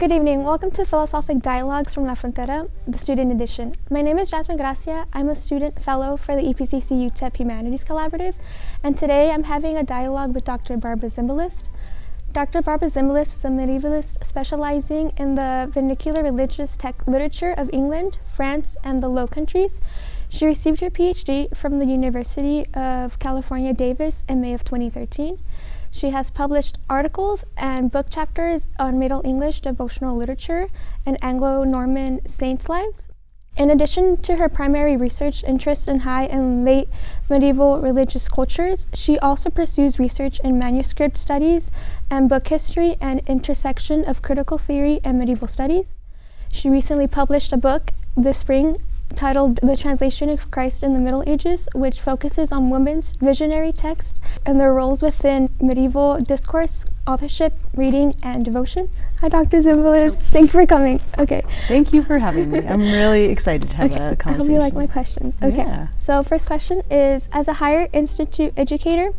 Good evening. Welcome to Philosophic Dialogues from La Frontera, the student edition. My name is Jasmine Gracia. I'm a student fellow for the EPCC UTEP Humanities Collaborative, and today I'm having a dialogue with Dr. Barbara Zimbalist. Dr. Barbara Zimbalist is a medievalist specializing in the vernacular religious literature of England, France, and the Low Countries. She received her Ph.D. from the University of California, Davis in May of 2013. She has published articles and book chapters on Middle English devotional literature and Anglo-Norman saints' lives. In addition to her primary research interests in high and late medieval religious cultures, she also pursues research in manuscript studies and book history and intersection of critical theory and medieval studies. She recently published a book this spring titled The Translation of Christ in the Middle Ages, which focuses on women's visionary text and their roles within medieval discourse, authorship, reading, and devotion. Hi, Dr. Zimbalist. Thank you for coming. Okay. Thank you for having me. I'm really excited to have a conversation. I hope you like my questions. Okay. Yeah. So first question is, as a higher institute educator,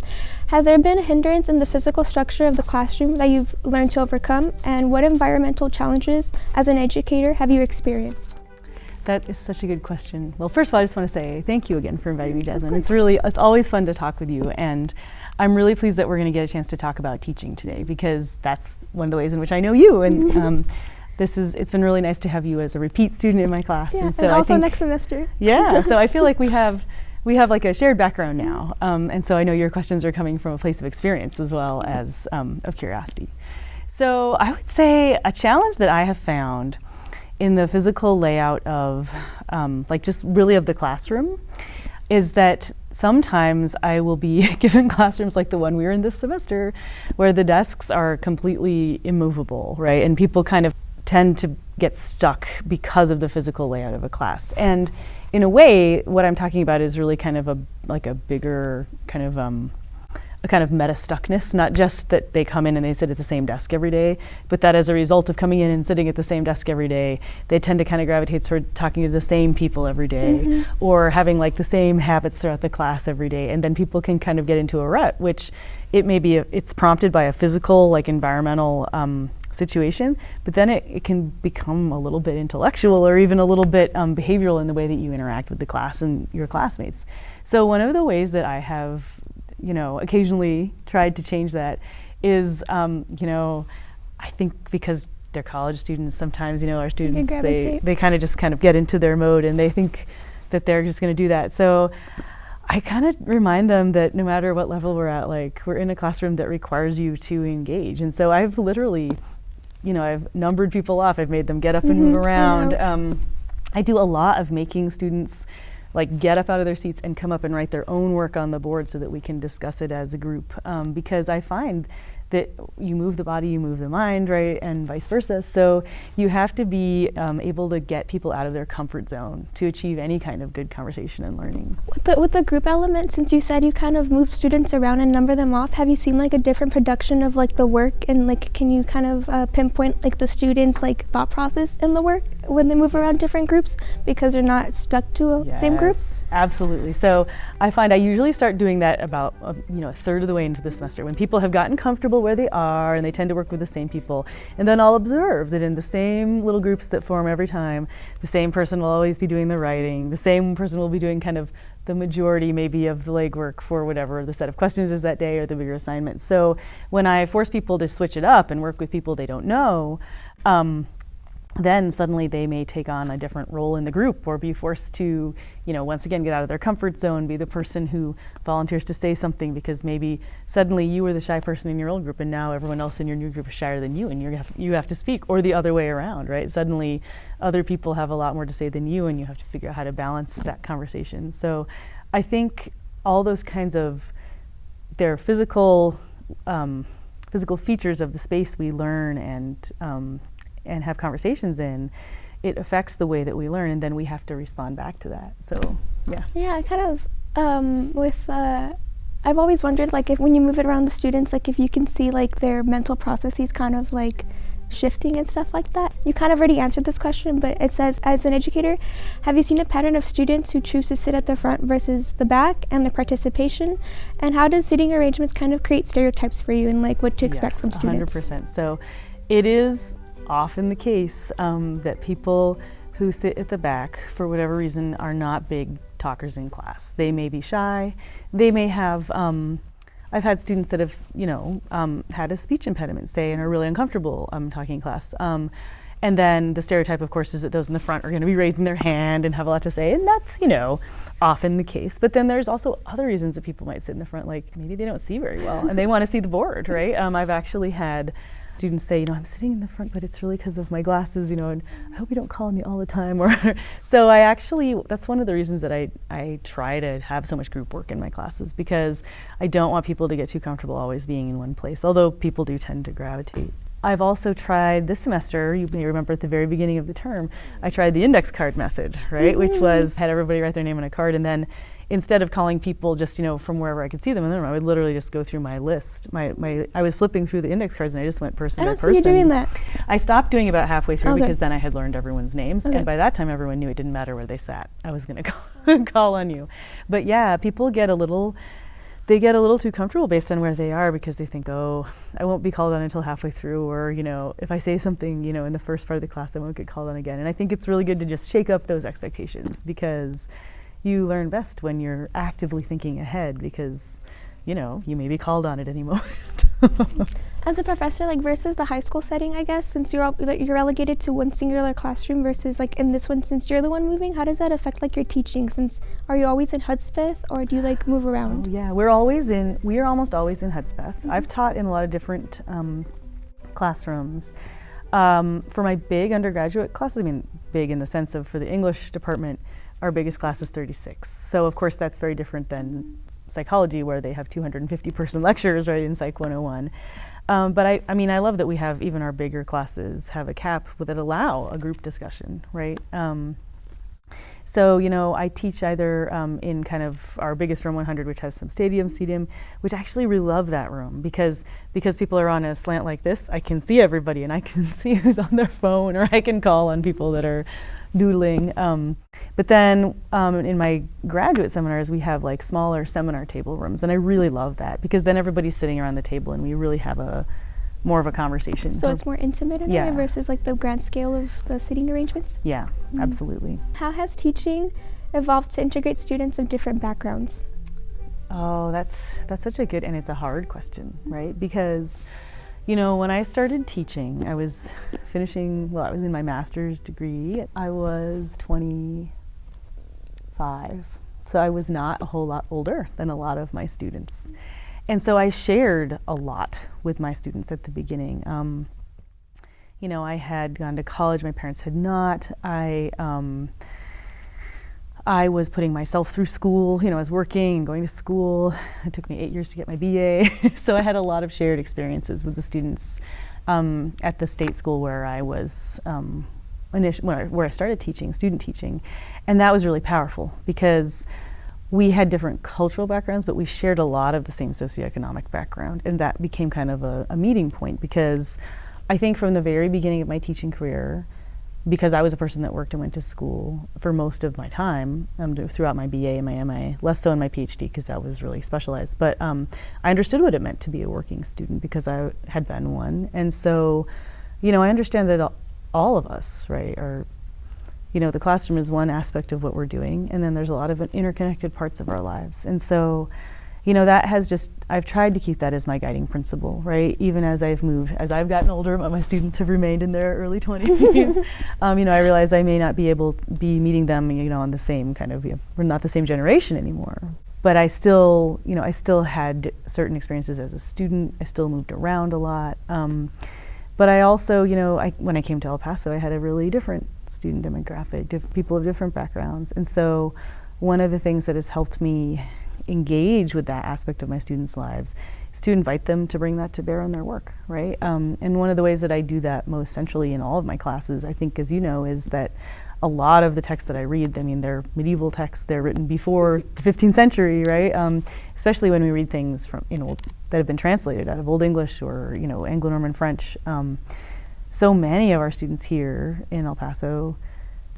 has there been a hindrance in the physical structure of the classroom that you've learned to overcome? And what environmental challenges as an educator have you experienced? That is such a good question. Well, first of all, I just want to say thank you again for inviting me, Jasmine. It's always fun to talk with you, and I'm really pleased that we're going to get a chance to talk about teaching today, because that's one of the ways in which I know you, and it's been really nice to have you as a repeat student in my class. Yeah, and so also next semester. Yeah, so I feel like we have like a shared background now, and so I know your questions are coming from a place of experience as well as of curiosity. So I would say a challenge that I have found in the physical layout of just really of the classroom is that sometimes I will be given classrooms like the one we were in this semester, where the desks are completely immovable, right? And people kind of tend to get stuck because of the physical layout of a class. And in a way, what I'm talking about is really kind of a bigger kind of meta-stuckness, not just that they come in and they sit at the same desk every day, but that as a result of coming in and sitting at the same desk every day, they tend to kind of gravitate toward talking to the same people every day, or having like the same habits throughout the class every day. And then people can kind of get into a rut, which it's prompted by a physical, like environmental situation, but then it can become a little bit intellectual or even a little bit behavioral in the way that you interact with the class and your classmates. So one of the ways that I have occasionally tried to change that is, I think because they're college students, sometimes, our students, they kind of get into their mode and they think that they're just going to do that. So I kind of remind them that no matter what level we're at, like we're in a classroom that requires you to engage. And so I've literally, I've numbered people off. I've made them get up and move around. I do a lot of making students get up out of their seats and come up and write their own work on the board so that we can discuss it as a group. Because I find that you move the body, you move the mind, right, and vice versa. So you have to be able to get people out of their comfort zone to achieve any kind of good conversation and learning. With the group element, since you said you kind of move students around and number them off, have you seen a different production of the work, and can you kind of pinpoint the students' thought process in the work when they move around different groups, because they're not stuck to a same group? Absolutely. So I find I usually start doing that about a third of the way into the semester, when people have gotten comfortable where they are and they tend to work with the same people. And then I'll observe that in the same little groups that form every time, the same person will always be doing the writing, the same person will be doing kind of the majority maybe of the legwork for whatever the set of questions is that day or the bigger assignment. So when I force people to switch it up and work with people they don't know, then suddenly they may take on a different role in the group, or be forced to, once again get out of their comfort zone, be the person who volunteers to say something, because maybe suddenly you were the shy person in your old group and now everyone else in your new group is shyer than you, and you have to speak, or the other way around, right? Suddenly other people have a lot more to say than you, and you have to figure out how to balance that conversation. So I think all those kinds of their physical features of the space we learn and have conversations in, it affects the way that we learn, and then we have to respond back to that. So, yeah. Yeah, I kind of, I've always wondered, if when you move it around the students, if you can see, their mental processes kind of, shifting and stuff like that. You kind of already answered this question, but it says, as an educator, have you seen a pattern of students who choose to sit at the front versus the back, and the participation? And how does seating arrangements kind of create stereotypes for you, and what to expect from students? 100%. So it is often the case that people who sit at the back, for whatever reason, are not big talkers in class. They may be shy. They may have, I've had students that have, had a speech impediment, say, and are really uncomfortable talking in class. And then the stereotype, of course, is that those in the front are going to be raising their hand and have a lot to say, and that's, often the case. But then there's also other reasons that people might sit in the front, like maybe they don't see very well and they want to see the board, right? I've actually had students say, I'm sitting in the front, but it's really because of my glasses, and I hope you don't call me all the time. Or so that's one of the reasons that I try to have so much group work in my classes, because I don't want people to get too comfortable always being in one place, although people do tend to gravitate. I've also tried this semester, you may remember at the very beginning of the term, I tried the index card method, right? Which was, had everybody write their name on a card, and then instead of calling people just, from wherever I could see them in the room, I would literally just go through my list. I was flipping through the index cards and I just went person by person. I don't see you doing that. I stopped doing about halfway through, okay. because then I had learned everyone's names, and by that time everyone knew it didn't matter where they sat. I was going to call on you. But yeah, people get a little too comfortable based on where they are, because they think, I won't be called on until halfway through, or, if I say something, in the first part of the class, I won't get called on again. And I think it's really good to just shake up those expectations, because you learn best when you're actively thinking ahead, because, you may be called on at any moment. As a professor, versus the high school setting, I guess, since you're relegated to one singular classroom versus in this one, since you're the one moving, how does that affect your teaching? Since are you always in Hudspeth, or do you move around? Oh, yeah, we are almost always in Hudspeth. Mm-hmm. I've taught in a lot of different classrooms. For my big undergraduate classes, big in the sense of, for the English department, our biggest class is 36. So of course that's very different than psychology, where they have 250-person lectures, right, in Psych 101. But I love that we have, even our bigger classes have a cap that allow a group discussion, right? So, I teach either in kind of our biggest room 100, which has some stadium seating, which I actually really love that room, because people are on a slant like this, I can see everybody and I can see who's on their phone, or I can call on people that are doodling. But then in my graduate seminars, we have smaller seminar table rooms, and I really love that, because then everybody's sitting around the table and we really have more of a conversation. So it's more intimate in a way versus the grand scale of the seating arrangements? Yeah, absolutely. How has teaching evolved to integrate students of different backgrounds? Oh, that's such a good, and it's a hard question, right? Because when I started teaching, I was I was in my master's degree. I was 25, so I was not a whole lot older than a lot of my students. And so I shared a lot with my students at the beginning. I had gone to college, my parents had not. I was putting myself through school, I was working and going to school. It took me 8 years to get my BA. So I had a lot of shared experiences with the students at the state school where I was, where I started teaching, student teaching. And that was really powerful, because we had different cultural backgrounds, but we shared a lot of the same socioeconomic background. And that became kind of a meeting point, because I think from the very beginning of my teaching career, because I was a person that worked and went to school for most of my time, throughout my BA and my MA, less so in my Ph.D. because that was really specialized. But I understood what it meant to be a working student, because I had been one. And so, I understand that all of us, right, are, the classroom is one aspect of what we're doing, and then there's a lot of interconnected parts of our lives. And so, that has I've tried to keep that as my guiding principle, right? Even as I've gotten older, but my students have remained in their early 20s. I realize I may not be able to be meeting them, on the same kind of, we're not the same generation anymore. But I still had certain experiences as a student. I still moved around a lot. But I also, when I came to El Paso, I had a really different student demographic, people of different backgrounds. And so one of the things that has helped me engage with that aspect of my students' lives is to invite them to bring that to bear on their work, right? And one of the ways that I do that most centrally in all of my classes, I think, as you know, is that a lot of the texts that I read, they're medieval texts, they're written before the 15th century, right? Especially when we read things from, that have been translated out of Old English or, Anglo-Norman French. So many of our students here in El Paso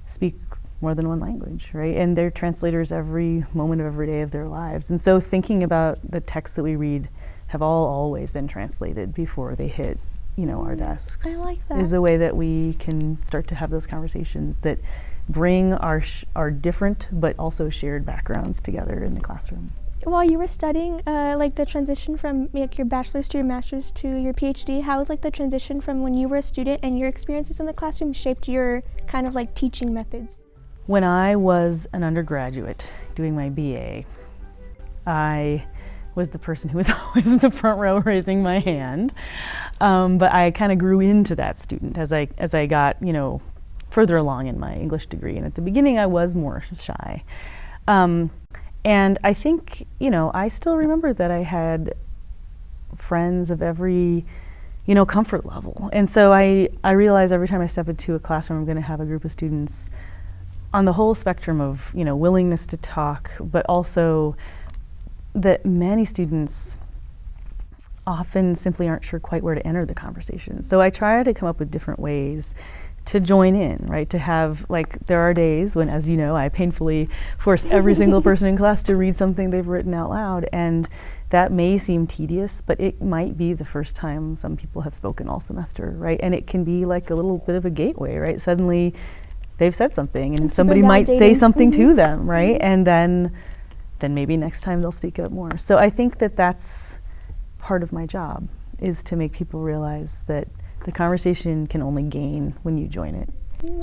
speak more than one language, right? And they're translators every moment of every day of their lives. And so thinking about the texts that we read have always been translated before they hit our desks. I like that. Is a way that we can start to have those conversations that bring our different but also shared backgrounds together in the classroom. While you were studying, like the transition from like your bachelor's to your master's to your Ph.D., how was like the transition from when you were a student and your experiences in the classroom shaped your kind of like teaching methods? When I was an undergraduate doing my BA, I was the person who was always in the front row raising my hand, but I kind of grew into that student as I got further along in my English degree. And at the beginning, I was more shy. And I think, I still remember that I had friends of every, comfort level. And so I realize every time I step into a classroom, I'm going to have a group of students on the whole spectrum of, willingness to talk, but also that many students often simply aren't sure quite where to enter the conversation. So I try to come up with different ways to join in, right? To have, there are days when, as you know, I painfully force every single person in class to read something they've written out loud. And that may seem tedious, but it might be the first time some people have spoken all semester, right? And it can be like a little bit of a gateway, right? Suddenly they've said something and somebody might say something to them, right? And then maybe next time they'll speak up more. So I think that that's part of my job, is to make people realize that the conversation can only gain when you join it.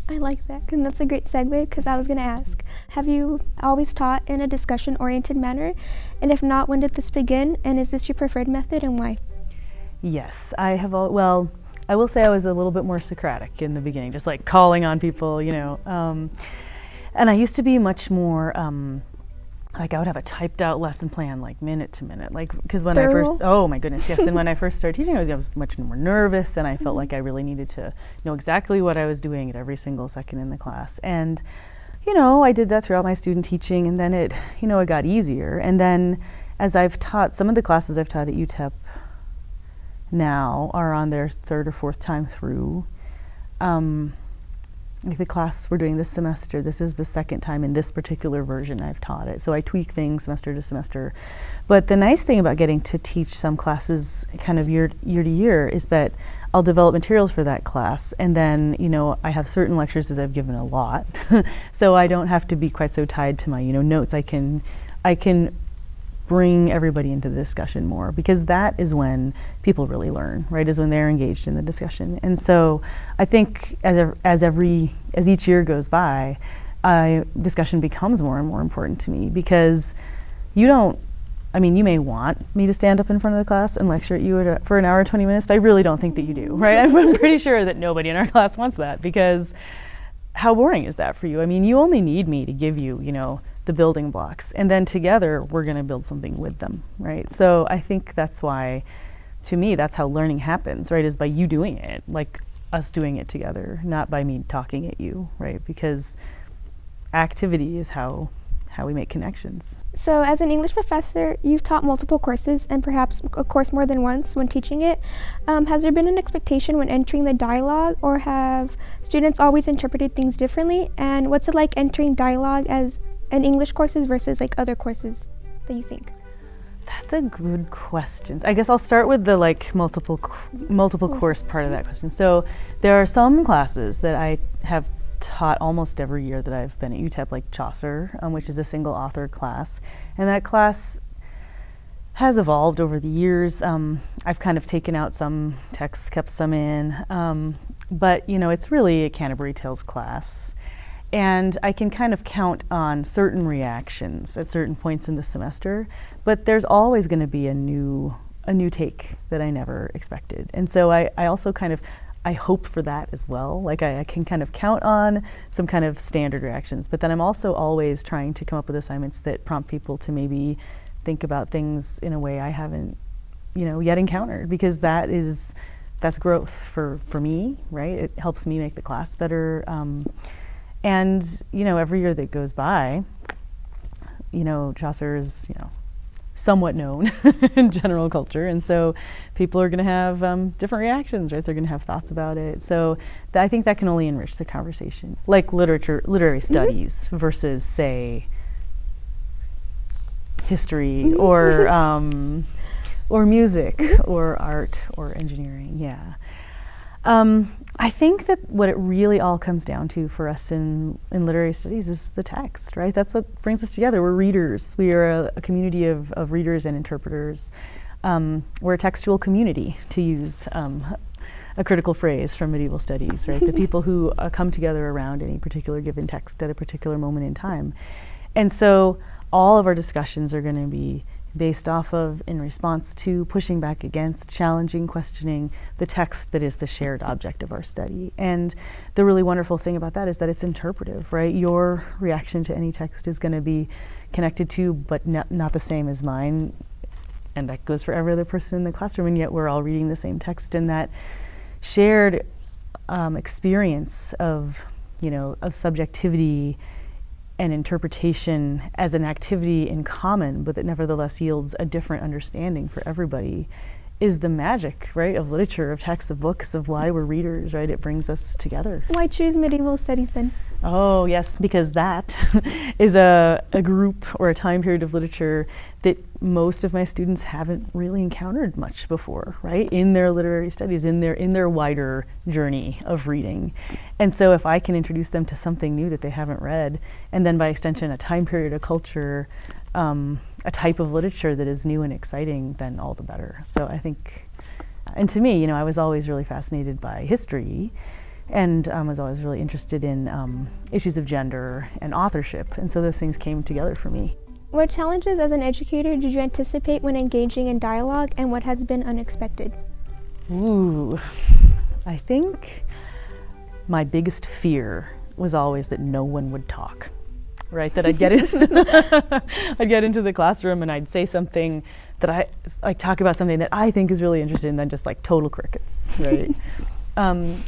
I like that, and that's a great segue, because I was going to ask, have you always taught in a discussion-oriented manner? And if not, when did this begin? And is this your preferred method, and why? Yes, I have. Well, I will say I was a little bit more Socratic in the beginning, just like calling on people, and I used to be much more I would have a typed out lesson plan, minute to minute, because when I first, oh my goodness, yes. And when I first started teaching, I was much more nervous, and I felt like I really needed to know exactly what I was doing at every single second in the class. And, I did that throughout my student teaching, and then it got easier. And then as I've taught, some of the classes I've taught at UTEP now are on their third or fourth time through. The class we're doing this semester, this is the second time in this particular version I've taught it. So I tweak things semester to semester. But the nice thing about getting to teach some classes kind of year to year is that I'll develop materials for that class, and then, I have certain lectures that I've given a lot. So I don't have to be quite so tied to my, notes. I can bring everybody into the discussion more, because that is when people really learn, right? Is when they're engaged in the discussion. And so I think as each year goes by, discussion becomes more and more important to me, because you may want me to stand up in front of the class and lecture at you for an hour and 20 minutes, but I really don't think that you do, right? I'm pretty sure that nobody in our class wants that, because how boring is that for you? You only need me to give you, the building blocks, and then together we're going to build something with them, right? So I think that's why, to me, that's how learning happens, right? Is by you doing it, like us doing it together, not by me talking at you, right? Because activity is how we make connections. So as an English professor, you've taught multiple courses, and perhaps a course more than once when teaching it. Has there been an expectation when entering the dialogue, or have students always interpreted things differently? And what's it like entering dialogue as an English courses versus other courses that you think? That's a good question. I guess I'll start with the multiple course part of that question. So there are some classes that I have taught almost every year that I've been at UTEP, like Chaucer, which is a single author class. And that class has evolved over the years. I've kind of taken out some texts, kept some in. But, it's really a Canterbury Tales class. And I can kind of count on certain reactions at certain points in the semester, but there's always going to be a new take that I never expected. And so I also I hope for that as well. I can kind of count on some kind of standard reactions, but then I'm also always trying to come up with assignments that prompt people to maybe think about things in a way I haven't, yet encountered, because that's growth for me, right? It helps me make the class better. And, every year that goes by, Chaucer is, somewhat known in general culture. And so people are going to have different reactions, right? They're going to have thoughts about it. So I think that can only enrich the conversation. Like literary studies versus, say, history or or music, or art, or engineering, yeah. I think that what it really all comes down to for us in literary studies is the text, right? That's what brings us together. We're readers. We are a community of readers and interpreters. We're a textual community, to use a critical phrase from medieval studies, right? The people who come together around any particular given text at a particular moment in time. And so all of our discussions are going to be based off of, in response to, pushing back against, challenging, questioning the text that is the shared object of our study. And the really wonderful thing about that is that it's interpretive, right? Your reaction to any text is going to be connected to, but not the same as mine. And that goes for every other person in the classroom, and yet we're all reading the same text. And that shared experience of subjectivity and interpretation as an activity in common, but that nevertheless yields a different understanding for everybody, is the magic, right, of literature, of texts, of books, of why we're readers, right? It brings us together. Why choose medieval studies then? Oh, yes, because that is a group or a time period of literature that most of my students haven't really encountered much before, right? In their literary studies, in their wider journey of reading. And so if I can introduce them to something new that they haven't read, and then by extension a time period, a culture, a type of literature that is new and exciting, then all the better. So I think, and to me, I was always really fascinated by history, and was always really interested in issues of gender and authorship, and so those things came together for me. What challenges as an educator did you anticipate when engaging in dialogue, and what has been unexpected? Ooh, I think my biggest fear was always that no one would talk, right? That I'd get into the classroom and I'd say something that I talk about something that I think is really interesting, and then just like total crickets, right? And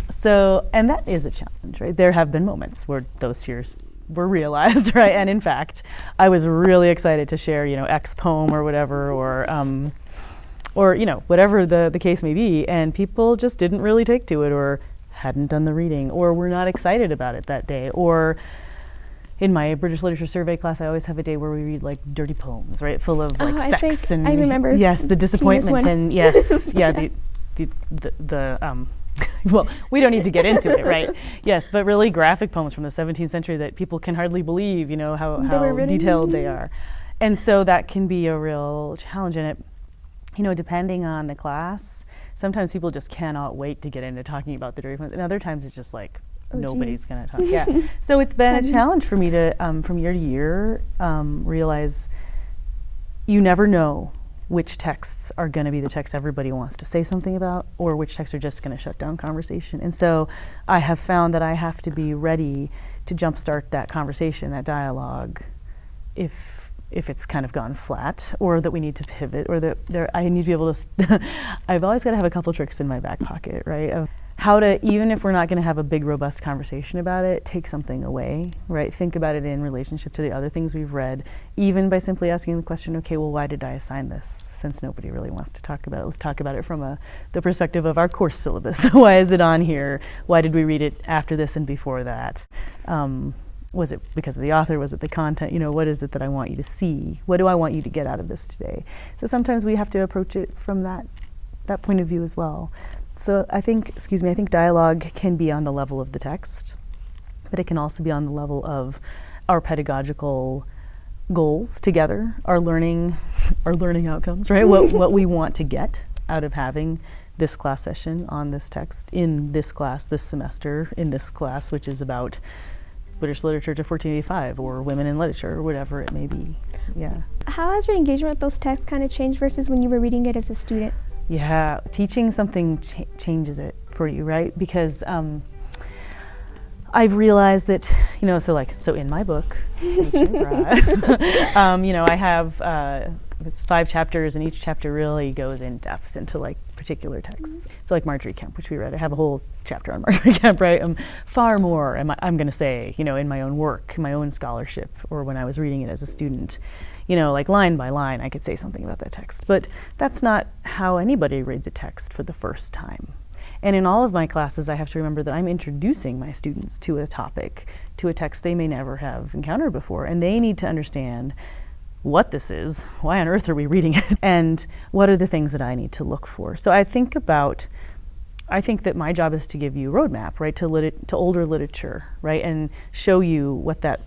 that is a challenge, right? There have been moments where those fears were realized, right? And in fact, I was really excited to share, X poem or whatever, or whatever the case may be, and people just didn't really take to it, or hadn't done the reading, or were not excited about it that day. Or in my British Literature Survey class, I always have a day where we read like dirty poems, right? Full of like sex and, I remember. Yes, the disappointment and yes, yeah, well, we don't need to get into it, right? Yes, but really graphic poems from the 17th century that people can hardly believe, how detailed they are. And so that can be a real challenge in it. Depending on the class, sometimes people just cannot wait to get into talking about the dirty poems, and other times it's just like, nobody's going to talk. Yeah. So it's been a challenge for me to, from year to year, realize you never know which texts are going to be the texts everybody wants to say something about, or which texts are just going to shut down conversation. And so I have found that I have to be ready to jumpstart that conversation, that dialogue, if it's kind of gone flat, or that we need to pivot, or that I need to be able to I've always got to have a couple tricks in my back pocket, right? Of how to, even if we're not going to have a big, robust conversation about it, take something away, right? Think about it in relationship to the other things we've read, even by simply asking the question, okay, well, why did I assign this? Since nobody really wants to talk about it, let's talk about it from the perspective of our course syllabus. Why is it on here? Why did we read it after this and before that? Was it because of the author? Was it the content? What is it that I want you to see? What do I want you to get out of this today? So sometimes we have to approach it from that point of view as well. So I think dialogue can be on the level of the text, but it can also be on the level of our pedagogical goals together, our learning outcomes, right? What we want to get out of having this class session on this text in this class this semester, in this class, which is about British literature to 1485 or women in literature or whatever it may be. Yeah. How has your engagement with those texts kind of changed versus when you were reading it as a student? Yeah, teaching something changes it for you, right? Because I've realized that, so in my book, I have it's 5 chapters, and each chapter really goes in depth into like particular texts. So like Marjorie Kemp, which we read, I have a whole chapter on Marjorie Kemp, right? Far more, I'm going to say, in my own work, my own scholarship, or when I was reading it as a student, like line by line, I could say something about that text. But that's not how anybody reads a text for the first time. And in all of my classes, I have to remember that I'm introducing my students to a topic, to a text they may never have encountered before, and they need to understand what this is, why on earth are we reading it, and what are the things that I need to look for. So I think that my job is to give you a roadmap, right, to older literature, right, and show you what that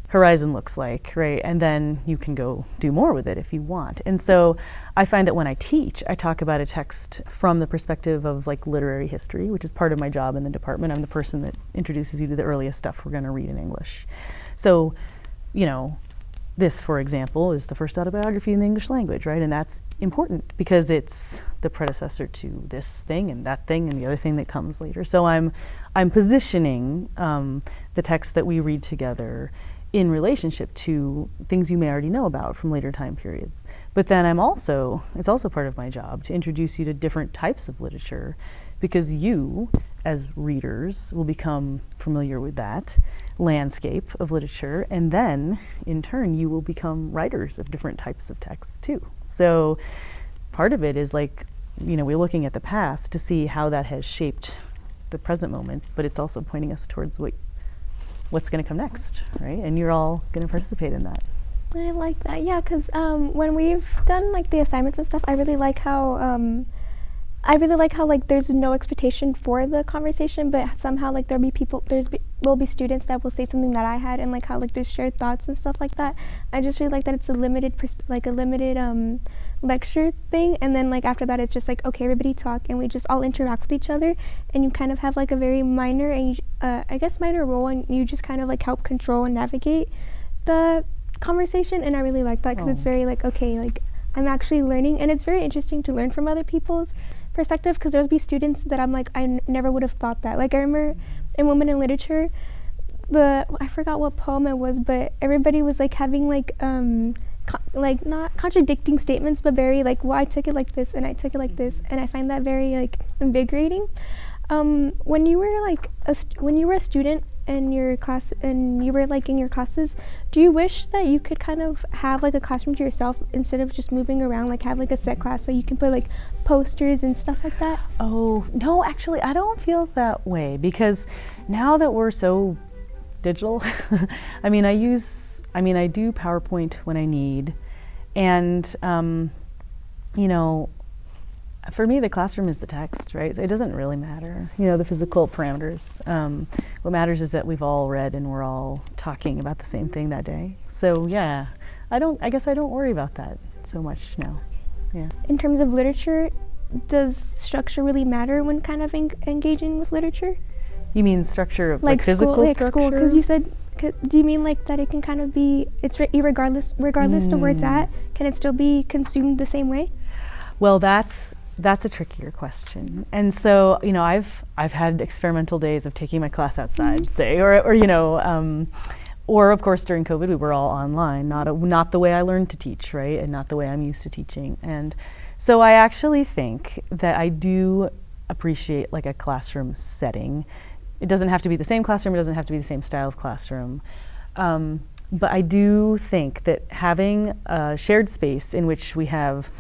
horizon looks like, right, and then you can go do more with it if you want. And so I find that when I teach, I talk about a text from the perspective of like literary history, which is part of my job in the department. I'm the person that introduces you to the earliest stuff we're going to read in English. So, this, for example, is the first autobiography in the English language, right? And that's important because it's the predecessor to this thing and that thing and the other thing that comes later. So I'm positioning the text that we read together in relationship to things you may already know about from later time periods. But then it's also part of my job to introduce you to different types of literature, because you, as readers, will become familiar with that landscape of literature, and then, in turn, you will become writers of different types of texts, too. So part of it is like, we're looking at the past to see how that has shaped the present moment, but it's also pointing us towards what's going to come next, right? And you're all going to participate in that. I like that, yeah, because when we've done like the assignments and stuff, I really like how like there's no expectation for the conversation, but somehow like will be students that will say something that I had, and like how like there's shared thoughts and stuff like that. I just really like that it's a limited lecture thing, and then like after that it's just like, okay, everybody talk, and we just all interact with each other, and you kind of have like a very minor role, and you just kind of like help control and navigate the conversation. And I really like that because it's very like, okay, like I'm actually learning, and it's very interesting to learn from other people's perspective, because there'll be students that I'm like, I never would have thought that. Like I remember in Women in Literature, I forgot what poem it was, but everybody was like having like like not contradicting statements, but very like, well, I took it like this and I took it like this, and I find that very like invigorating. When you were a student in your class and you were like in your classes, do you wish that you could kind of have like a classroom to yourself instead of just moving around, like have like a set class so you can put like posters and stuff like that? Oh, no, actually I don't feel that way, because now that we're so digital, I do PowerPoint when I need, and for me, the classroom is the text, right? So it doesn't really matter, the physical parameters. What matters is that we've all read and we're all talking about the same thing that day. So yeah, I guess I don't worry about that so much now. Yeah. In terms of literature, does structure really matter when kind of engaging with literature? You mean structure of like physical structure? School, because you said, do you mean like that it can kind of be, it's regardless of where it's at, can it still be consumed the same way? Well, that's a trickier question. And so, I've had experimental days of taking my class outside, say, or of course during COVID we were all online, not the way I learned to teach, right, and not the way I'm used to teaching. And so I actually think that I do appreciate like a classroom setting. It doesn't have to be the same classroom, it doesn't have to be the same style of classroom. But I do think that having a shared space in which we have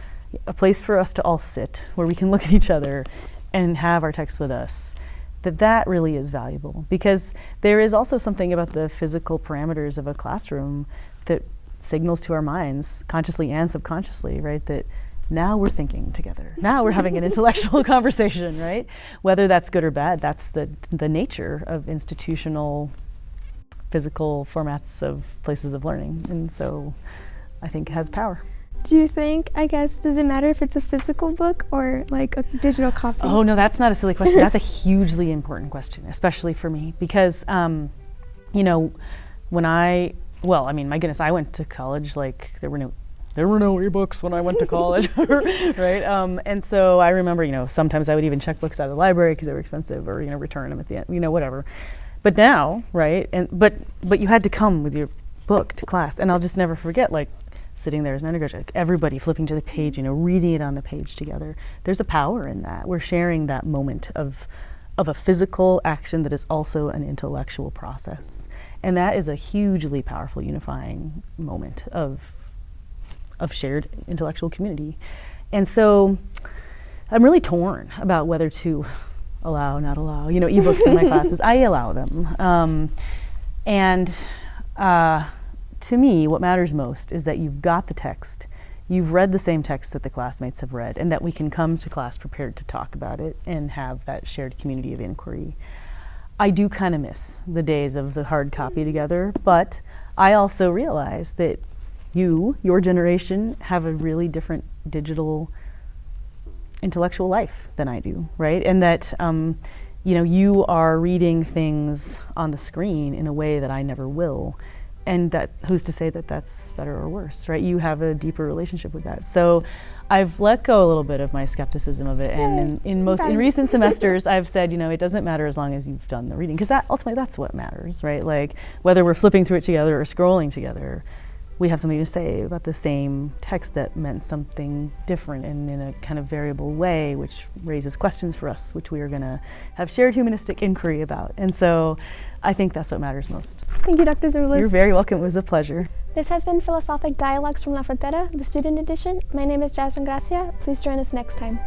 a place for us to all sit, where we can look at each other and have our text with us, that really is valuable, because there is also something about the physical parameters of a classroom that signals to our minds, consciously and subconsciously, right, that now we're thinking together. Now we're having an intellectual conversation, right? Whether that's good or bad, that's the nature of institutional physical formats of places of learning. And so I think it has power. Do you think, does it matter if it's a physical book or like a digital copy? Oh, no, that's not a silly question. That's a hugely important question, especially for me, because, my goodness, I went to college, like there were no ebooks when I went to college, right? And so I remember, sometimes I would even check books out of the library because they were expensive, or, return them at the end, whatever. But now, right, but you had to come with your book to class, and I'll just never forget, like, sitting there as an undergraduate, like everybody flipping to the page, reading it on the page together. There's a power in that. We're sharing that moment of a physical action that is also an intellectual process. And that is a hugely powerful unifying moment of shared intellectual community. And so I'm really torn about whether to allow, not allow, ebooks in my classes. I allow them. to me, what matters most is that you've got the text, you've read the same text that the classmates have read, and that we can come to class prepared to talk about it and have that shared community of inquiry. I do kind of miss the days of the hard copy together, but I also realize that your generation, have a really different digital intellectual life than I do, right? And that you are reading things on the screen in a way that I never will. And that, who's to say that that's better or worse, right? You have a deeper relationship with that. So I've let go a little bit of my skepticism of it. And in recent semesters, I've said, it doesn't matter as long as you've done the reading, because ultimately that's what matters, right? Like, whether we're flipping through it together or scrolling together, we have something to say about the same text that meant something different and in a kind of variable way, which raises questions for us, which we are going to have shared humanistic inquiry about. And so I think that's what matters most. Thank you, Dr. Zimbalist. You're very welcome. It was a pleasure. This has been Philosophic Dialogues from La Frontera, the student edition. My name is Jasmine Gracia. Please join us next time.